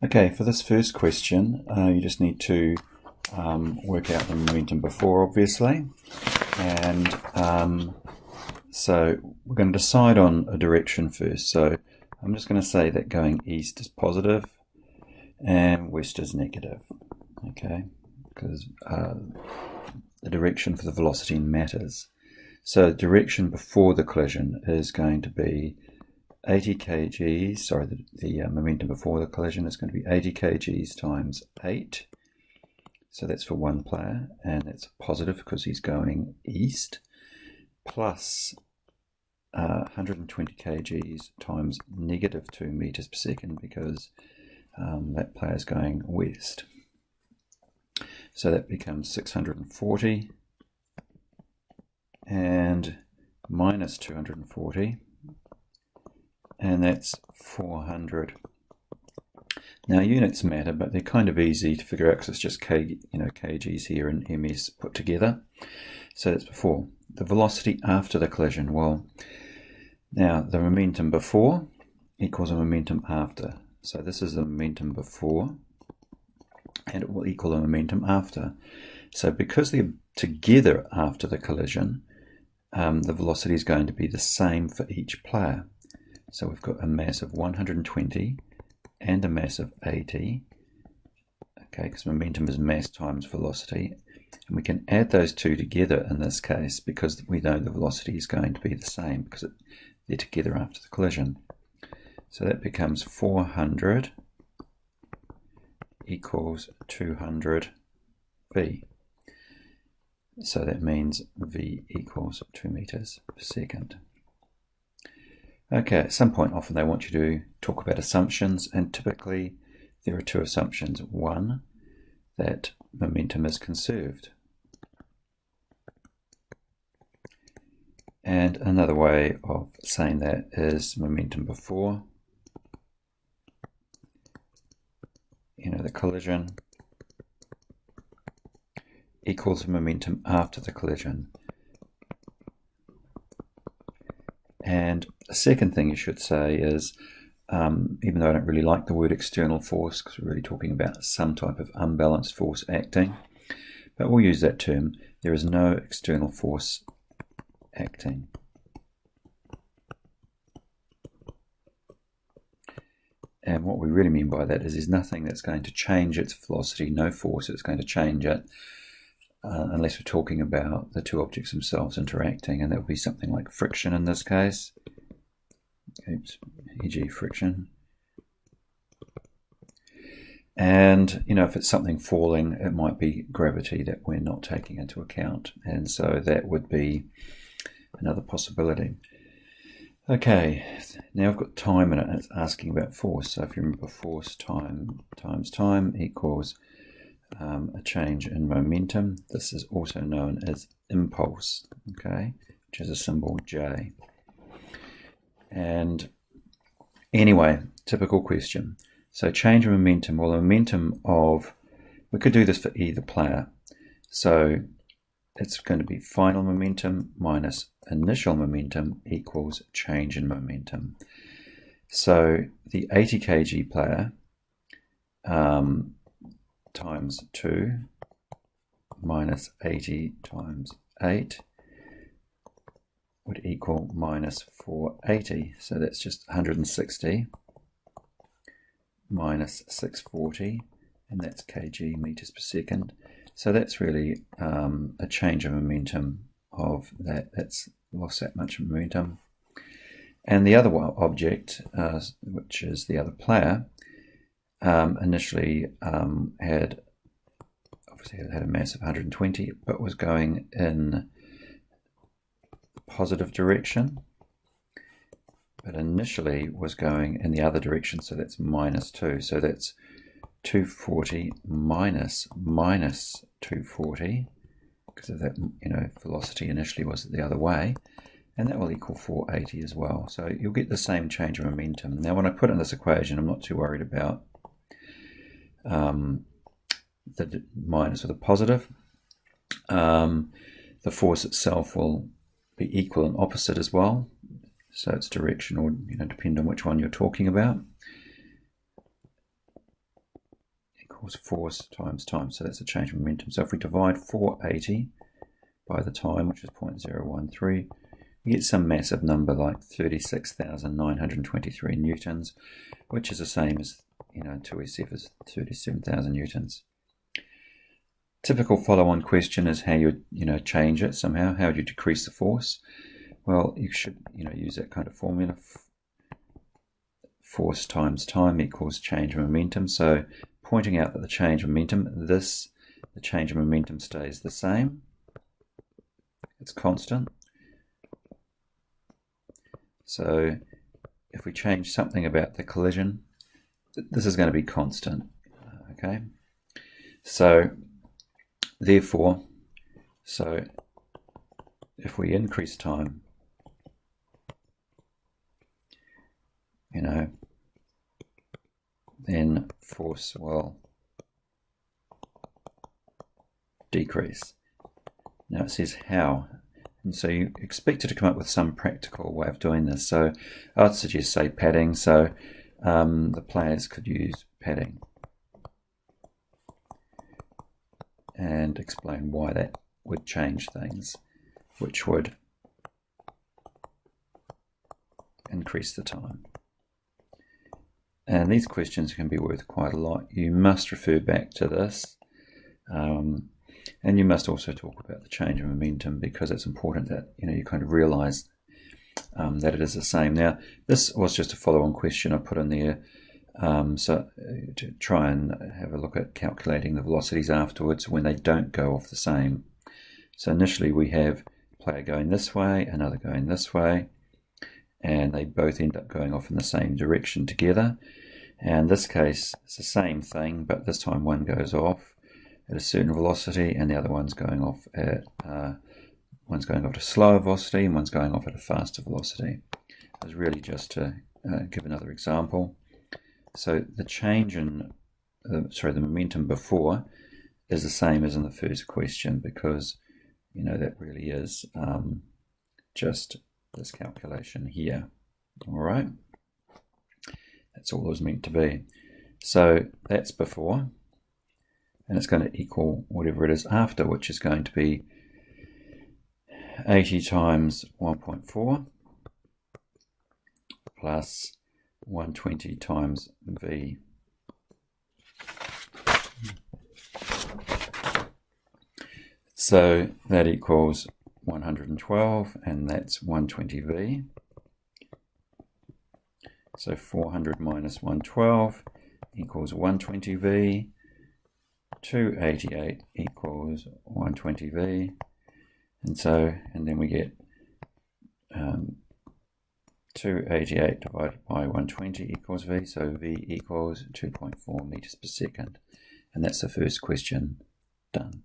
Okay, for this first question, you just need to work out the momentum before, obviously. And so we're going to decide on a direction first. So I'm just going to say that going east is positive and west is negative. Okay, because the direction for the velocity matters. So the direction before the collision is going to be 80 kgs, sorry, the momentum before the collision is going to be 80 kgs times 8. So that's for one player, and that's positive because he's going east, plus 120 kgs times negative 2 meters per second because that player is going west. So that becomes 640 and minus 240. And that's 400. Now units matter, but they're kind of easy to figure out because it's just kgs here and ms put together. So that's before. The velocity after the collision. Well, now the momentum before equals a momentum after. So this is the momentum before, and it will equal the momentum after. So because they're together after the collision, the velocity is going to be the same for each player. So we've got a mass of 120 and a mass of 80, okay, because momentum is mass times velocity, and we can add those two together in this case because we know the velocity is going to be the same because they're together after the collision. So that becomes 400 equals 200 v. So that means v equals 2 meters per second. Okay, at some point often they want you to talk about assumptions, and typically there are two assumptions. One, that momentum is conserved. And another way of saying that is momentum before, the collision, equals momentum after the collision. And the second thing you should say is, even though I don't really like the word external force, because we're really talking about some type of unbalanced force acting, but we'll use that term, there is no external force acting. And what we really mean by that is there's nothing that's going to change its velocity, no force that's going to change it, unless we're talking about the two objects themselves interacting, and that would be something like friction in this case. Oops, e.g. friction. And if it's something falling, it might be gravity that we're not taking into account, and so that would be another possibility. Okay, now I've got time in it, and it's asking about force. So if you remember, force times time equals a change in momentum. This is also known as impulse, okay, which is a symbol J. And anyway, typical question. So change in momentum, well, the momentum of, we could do this for either player. So it's going to be final momentum minus initial momentum equals change in momentum. So the 80 kg player times 2 minus 80 times 8 would equal minus 480. So that's just 160 minus 640, and that's kg meters per second. So that's really a change of momentum of that. That's lost that much momentum. And the other object, which is the other player, initially had a mass of 120, but was going in the positive direction, but initially was going in the other direction, so that's minus 2. So that's 240 minus 240, because of that, velocity initially was the other way, and that will equal 480 as well. So you'll get the same change of momentum. Now when I put in this equation, I'm not too worried about the minus or the positive. The force itself will be equal and opposite as well, so it's directional, depending on which one you're talking about. equals force times time. So that's a change of momentum. So if we divide 480 by the time, which is 0.013, we get some massive number like 36,923 newtons, which is the same as 2SF is 37,000 newtons. Typical follow-on question is how you change it somehow. How do you decrease the force? Well, you should use that kind of formula. Force times time equals change of momentum. So pointing out that the change of momentum, the change of momentum stays the same. It's constant. So if we change something about the collision, this is going to be constant. Okay. So therefore, if we increase time, then force will decrease. Now it says how, and so you expected to come up with some practical way of doing this. So I'd suggest, say, padding. So the players could use padding and explain why that would change things, which would increase the time. And these questions can be worth quite a lot. You must refer back to this, and you must also talk about the change of momentum, because it's important that you kind of realize that it is the same. Now, this was just a follow-on question I put in there, so to try and have a look at calculating the velocities afterwards when they don't go off the same. So initially we have a player going this way, another going this way, and they both end up going off in the same direction together. And in this case, it's the same thing, but this time one goes off at a certain velocity, and the other one's going off at a slower velocity, and one's going off at a faster velocity. It was really just to give another example. So the change in the momentum before is the same as in the first question, because that really is just this calculation here. All right, that's all it was meant to be. So that's before, and it's going to equal whatever it is after, which is going to be 80 times 1.4 plus 120 times v. So that equals 112, and that's 120v. So 400 minus 112 equals 120v. 288 equals 120v. And then we get 288 divided by 120 equals v. So v equals 2.4 meters per second. And that's the first question done.